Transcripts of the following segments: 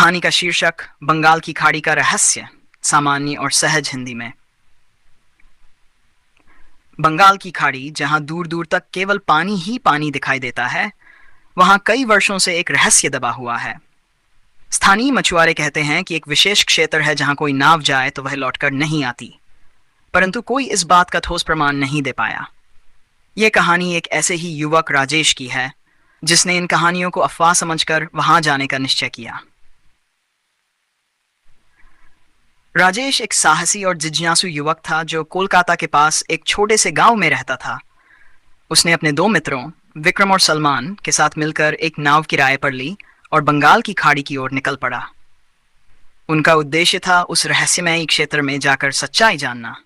कहानी का शीर्षक बंगाल की खाड़ी का रहस्य, सामान्य और सहज हिंदी में। बंगाल की खाड़ी, जहां दूर दूर तक केवल पानी ही पानी दिखाई देता है, वहां कई वर्षों से एक रहस्य दबा हुआ है। स्थानीय मछुआरे कहते हैं कि एक विशेष क्षेत्र है जहां कोई नाव जाए तो वह लौटकर नहीं आती, परंतु कोई इस बात का ठोस प्रमाण नहीं दे पाया। यह कहानी एक ऐसे ही युवक राजेश की है, जिसने इन कहानियों को अफवाह समझकर वहां जाने का निश्चय किया। राजेश एक साहसी और जिज्ञासु युवक था जो कोलकाता के पास एक छोटे से गांव में रहता था। उसने अपने दो मित्रों विक्रम और सलमान के साथ मिलकर एक नाव किराए पर ली और बंगाल की खाड़ी की ओर निकल पड़ा। उनका उद्देश्य था उस रहस्यमयी क्षेत्र में जाकर सच्चाई जानना।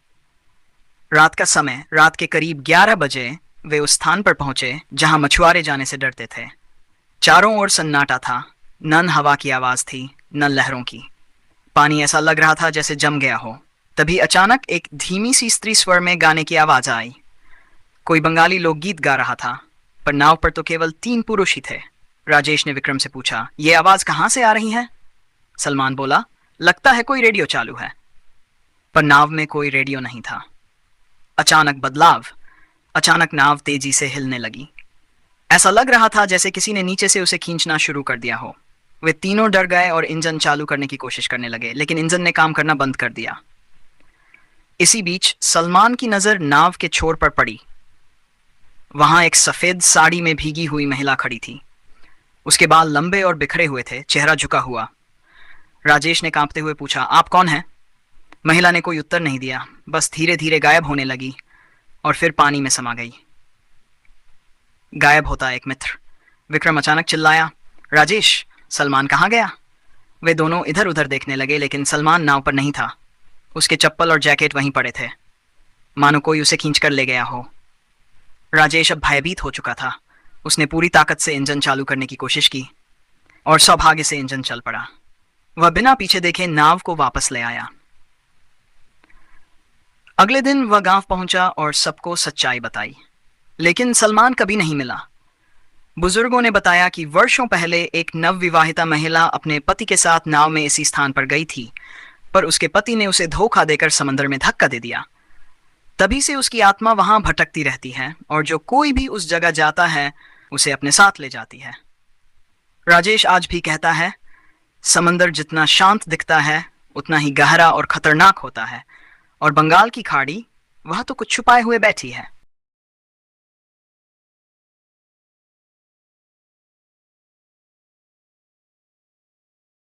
रात का समय, रात के करीब 11 बजे वे उस स्थान पर पहुंचे जहां मछुआरे जाने से डरते थे। चारों ओर सन्नाटा था, न हवा की आवाज थी न लहरों की। पानी ऐसा लग रहा था जैसे जम गया हो। तभी अचानक एक धीमी सी स्त्री स्वर में गाने की आवाज आई। कोई बंगाली लोकगीत गा रहा था, पर नाव पर तो केवल 3 पुरुष ही थे। राजेश ने विक्रम से पूछा, ये आवाज कहां से आ रही है? सलमान बोला, लगता है कोई रेडियो चालू है। पर नाव में कोई रेडियो नहीं था। अचानक बदलाव। अचानक नाव तेजी से हिलने लगी। ऐसा लग रहा था जैसे किसी ने नीचे से उसे खींचना शुरू कर दिया हो। वे तीनों डर गए और इंजन चालू करने की कोशिश करने लगे, लेकिन इंजन ने काम करना बंद कर दिया। इसी बीच सलमान की नजर नाव के छोर पर पड़ी। वहां एक सफेद साड़ी में भीगी हुई महिला खड़ी थी। उसके बाल लंबे और बिखरे हुए थे, चेहरा झुका हुआ। राजेश ने कांपते हुए पूछा, आप कौन हैं? महिला ने कोई उत्तर नहीं दिया, बस धीरे धीरे गायब होने लगी और फिर पानी में समा गई। गायब होता एक मित्र। विक्रम अचानक चिल्लाया, राजेश, सलमान कहाँ गया? वे दोनों इधर उधर देखने लगे, लेकिन सलमान नाव पर नहीं था। उसके चप्पल और जैकेट वहीं पड़े थे, मानो कोई उसे खींचकर ले गया हो। राजेश अब भयभीत हो चुका था। उसने पूरी ताकत से इंजन चालू करने की कोशिश की और सौभाग्य से इंजन चल पड़ा। वह बिना पीछे देखे नाव को वापस ले आया। अगले दिन वह गांव पहुंचा और सबको सच्चाई बताई, लेकिन सलमान कभी नहीं मिला। बुजुर्गों ने बताया कि वर्षों पहले एक नवविवाहिता महिला अपने पति के साथ नाव में इसी स्थान पर गई थी, पर उसके पति ने उसे धोखा देकर समंदर में धक्का दे दिया। तभी से उसकी आत्मा वहां भटकती रहती है और जो कोई भी उस जगह जाता है उसे अपने साथ ले जाती है। राजेश आज भी कहता है, समंदर जितना शांत दिखता है उतना ही गहरा और खतरनाक होता है, और बंगाल की खाड़ी, वह तो कुछ छुपाए हुए बैठी है।